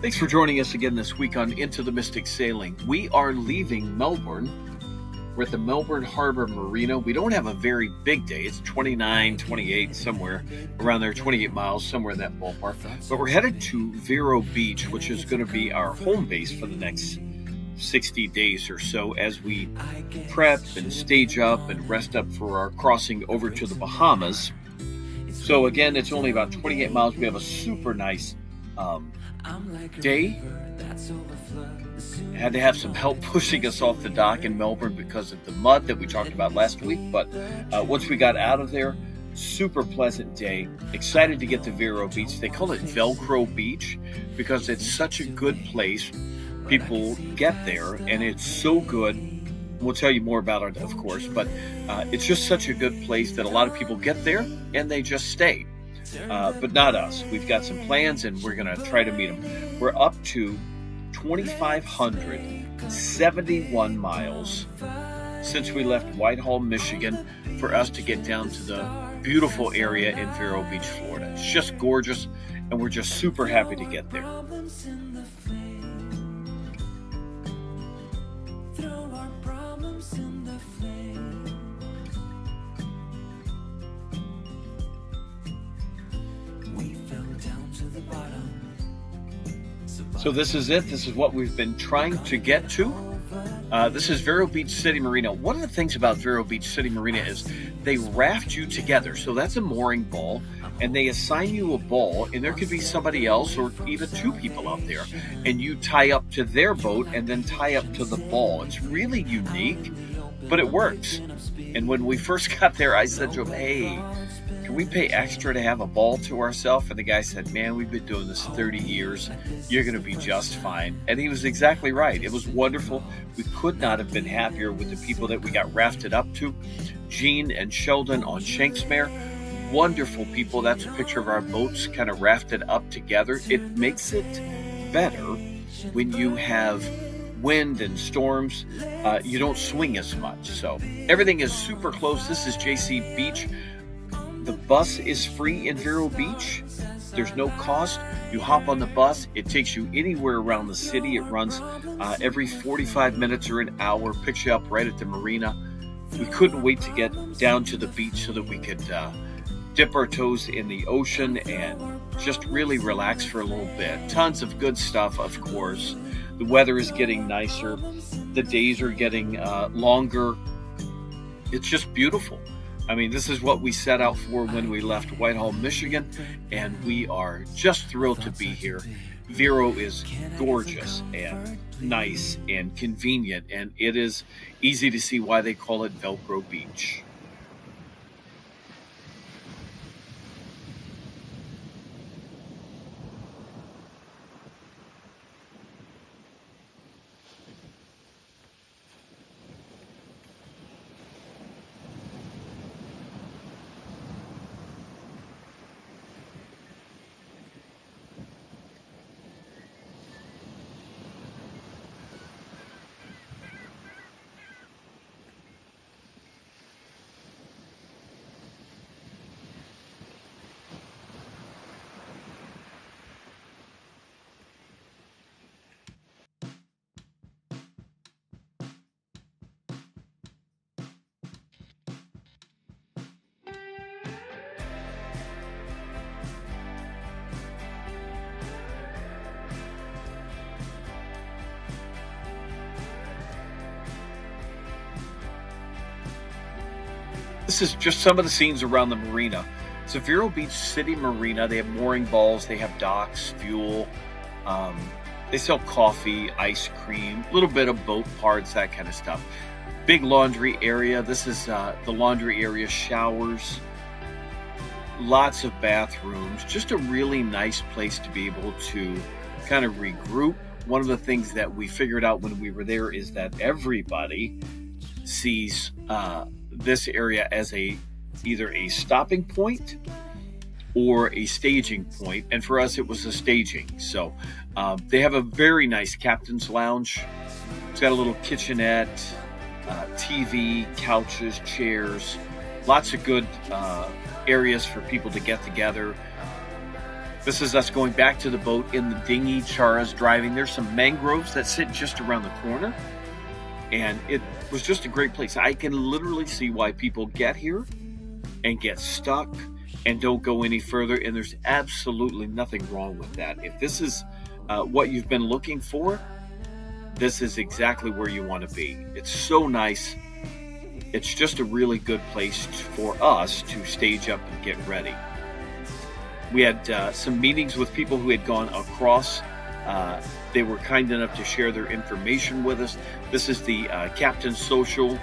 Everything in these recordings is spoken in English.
Thanks for joining us again this week on Into the Mystic Sailing. We are leaving Melbourne. We're at the Melbourne Harbor Marina. We don't have a very big day. It's 29, 28, somewhere around there, 28 miles, somewhere in that ballpark. But we're headed to Vero Beach, which is going to be our home base for the next 60 days or so as we prep and stage up and rest up for our crossing over to the Bahamas. So again, it's only about 28 miles. We have a super nice day. Had to have some help pushing us off the dock in Melbourne because of the mud that we talked about last week. But once we got out of there, super pleasant day. Excited to get to Vero Beach. They call it Velcro Beach because it's such a good place. People get there and it's so good. We'll tell you more about it, of course, but it's just such a good place that a lot of people get there and they just stay. But not us. We've got some plans and we're going to try to meet them. We're up to 2,571 miles since we left Whitehall, Michigan, for us to get down to the beautiful area in Vero Beach, Florida. It's just gorgeous, and we're just super happy to get there. So this is it. This is what we've been trying to get to. This is Vero Beach City Marina. One of the things about Vero Beach City Marina is they raft you together. So that's a mooring ball, and they assign you a ball, and there could be somebody else or even two people out there, and you tie up to their boat and then tie up to the ball. It's really unique, but it works. And when we first got there, I said to him, hey, can we pay extra to have a ball to ourselves? And the guy said, man, we've been doing this 30 years. You're going to be just fine. And he was exactly right. It was wonderful. We could not have been happier with the people that we got rafted up to. Jeanne and Sheldon on Shanks Mare. Wonderful people. That's a picture of our boats kind of rafted up together. It makes it better when you have wind and storms. You don't swing as much. So everything is super close. This is JC Beach. The bus is free in Vero Beach. There's no cost. You hop on the bus. It takes you anywhere around the city. It runs every 45 minutes or an hour, picks you up right at the marina. We couldn't wait to get down to the beach so that we could dip our toes in the ocean and just really relax for a little bit. Tons of good stuff, of course. The weather is getting nicer. The days are getting longer. It's just beautiful. I mean, this is what we set out for when we left Whitehall, Michigan, and we are just thrilled to be here. Vero is gorgeous and nice and convenient, and it is easy to see why they call it Velcro Beach. This is just some of the scenes around the marina. It's a Vero Beach City Marina. They have mooring balls, they have docks, fuel. They sell coffee, ice cream, a little bit of boat parts, that kind of stuff. Big laundry area. This is the laundry area, showers, lots of bathrooms. Just a really nice place to be able to kind of regroup. One of the things that we figured out when we were there is that everybody sees this area as either a stopping point or a staging point, and for us it was a staging. So they have a very nice captain's lounge. It's got a little kitchenette, TV, couches, chairs, lots of good areas for people to get together. This is us going back to the boat in the dinghy. Chara's driving. There's some mangroves that sit just around the corner. And it was just a great place. I can literally see why people get here and get stuck and don't go any further. And there's absolutely nothing wrong with that. If this is what you've been looking for, this is exactly where you want to be. It's so nice. It's just a really good place for us to stage up and get ready. We had some meetings with people who had gone across. They were kind enough to share their information with us. This is the Captain's Social.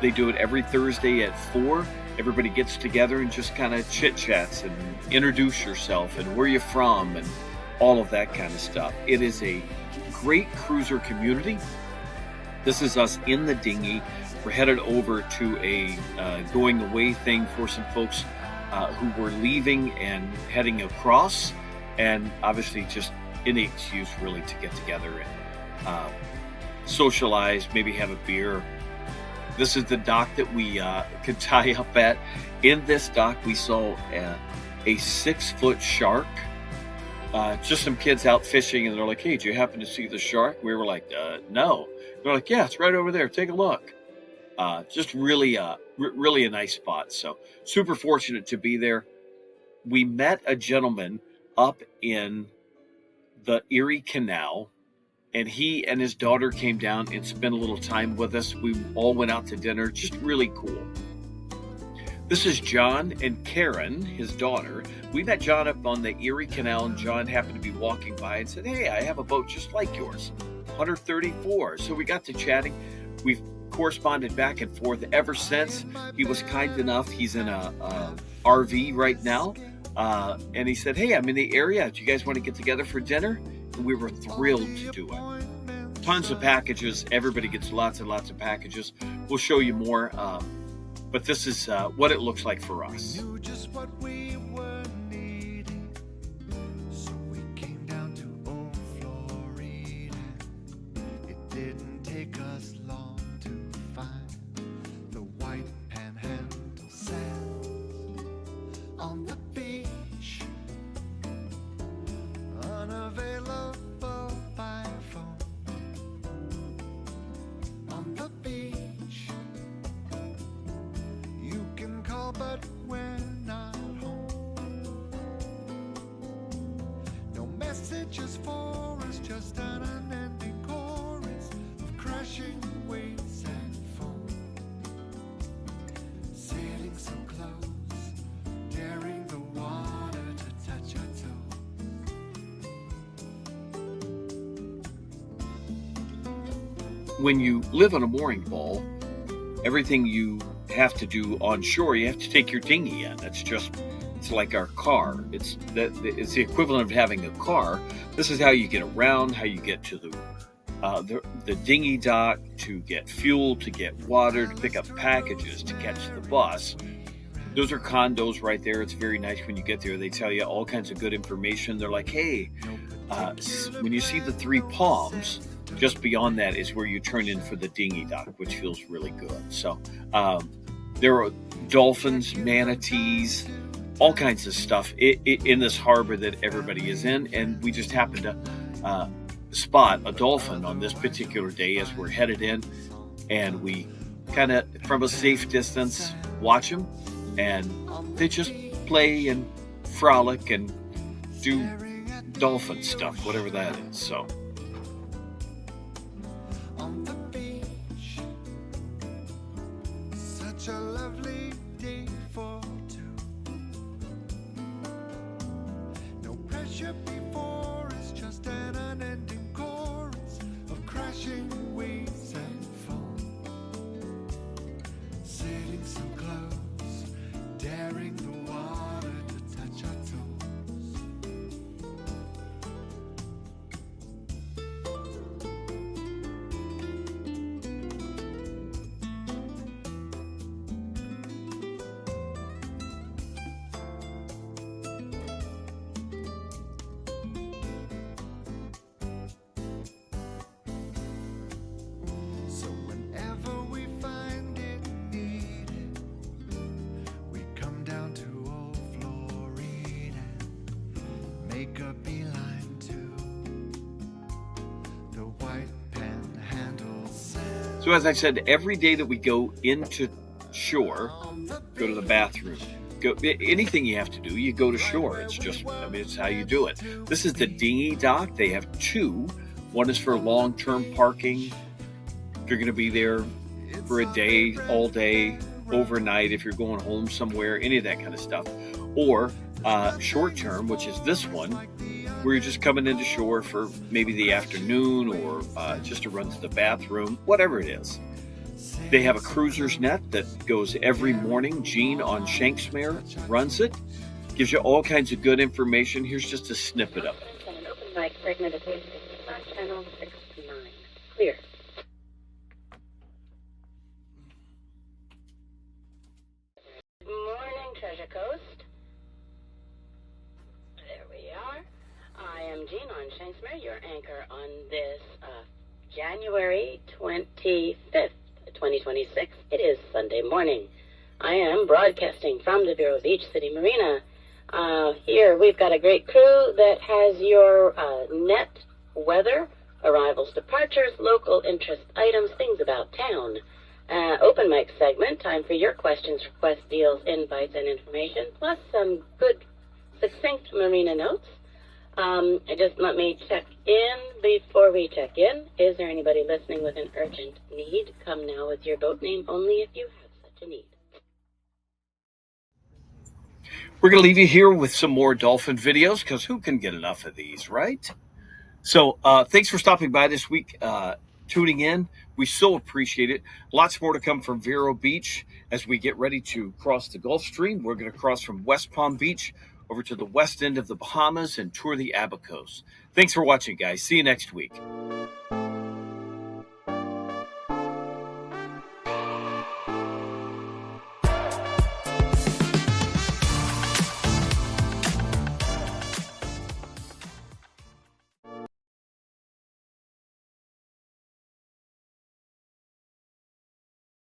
They do it every Thursday at 4. Everybody gets together and just kind of chit-chats and introduce yourself and where you're from and all of that kind of stuff. It is a great cruiser community. This is us in the dinghy. We're headed over to a going away thing for some folks who were leaving and heading across, and obviously just any excuse really to get together and socialize, maybe have a beer. This is the dock that we could tie up at. In this dock, we saw a 6-foot shark. Just some kids out fishing, and they're like, "Hey, do you happen to see the shark?" We were like, "No." They're like, "Yeah, it's right over there. Take a look." Just really a nice spot. So super fortunate to be there. We met a gentleman up in the Erie Canal, and he and his daughter came down and spent a little time with us. We all went out to dinner. Just really cool. This is John and Karen, his daughter. We met John up on the Erie Canal, and John happened to be walking by and said, "Hey, I have a boat just like yours, 134. So we got to chatting. We've corresponded back and forth ever since. He was kind enough. He's in a RV right now. And he said, "Hey, I'm in the area. Do you guys want to get together for dinner?" And we were thrilled to do it. Tons of packages. Everybody gets lots and lots of packages. We'll show you more. But this is what it looks like for us. But we're not home. No messages for us, just an unending chorus of crashing waves and foam. Sailing so close, daring the water to touch our toes. When you live on a mooring ball, everything you have to do on shore, you have to take your dinghy in. It's like our car. It's the equivalent of having a car. This is how you get around, how you get to the dinghy dock, to get fuel, to get water, to pick up packages, to catch the bus. Those are condos right there. It's very nice when you get there. They tell you all kinds of good information. They're like, "Hey, when you see the 3 palms, just beyond that is where you turn in for the dinghy dock," which feels really good. So there are dolphins, manatees, all kinds of stuff in this harbor that everybody is in. And we just happened to spot a dolphin on this particular day as we're headed in. And we kind of, from a safe distance, watch them. And they just play and frolic and do dolphin stuff, whatever that is. So. On the beach, such a lovely day for two. No pressure before us, just an unending chorus of crashing waves and foam. Sitting so close, daring the water to touch our toes. So as I said, every day that we go into shore, go to the bathroom, go anything you have to do, you go to shore. It's just, I mean, it's how you do it. This is the dinghy dock. They have two. One is for long-term parking. If you're going to be there for a day, all day, overnight, if you're going home somewhere, any of that kind of stuff. Or short-term, which is this one, where you're just coming into shore for maybe the afternoon or just to run to the bathroom, whatever it is. They have a cruiser's net that goes every morning. Jeanne on Shanks Mare runs it. Gives you all kinds of good information. Here's just a snippet of it. An open mic segment of channel 69. Clear. Morning, Treasure Coast. There we are. I am Jeanne on Shanks Mare, your anchor on this January 25th, 2026. It is Sunday morning. I am broadcasting from the Vero Beach City Marina. Here we've got a great crew that has your net weather, arrivals, departures, local interest items, things about town. Open mic segment, time for your questions, requests, deals, invites, and information, plus some good, succinct marina notes. Just let me check in before we check in. Is there anybody listening with an urgent need? Come now with your boat name only if you have such a need. We're going to leave you here with some more dolphin videos because who can get enough of these, right? So thanks for stopping by this week, tuning in. We so appreciate it. Lots more to come from Vero Beach as we get ready to cross the Gulf Stream. We're going to cross from West Palm Beach over to the west end of the Bahamas and tour the Abacos. Thanks for watching, guys. See you next week.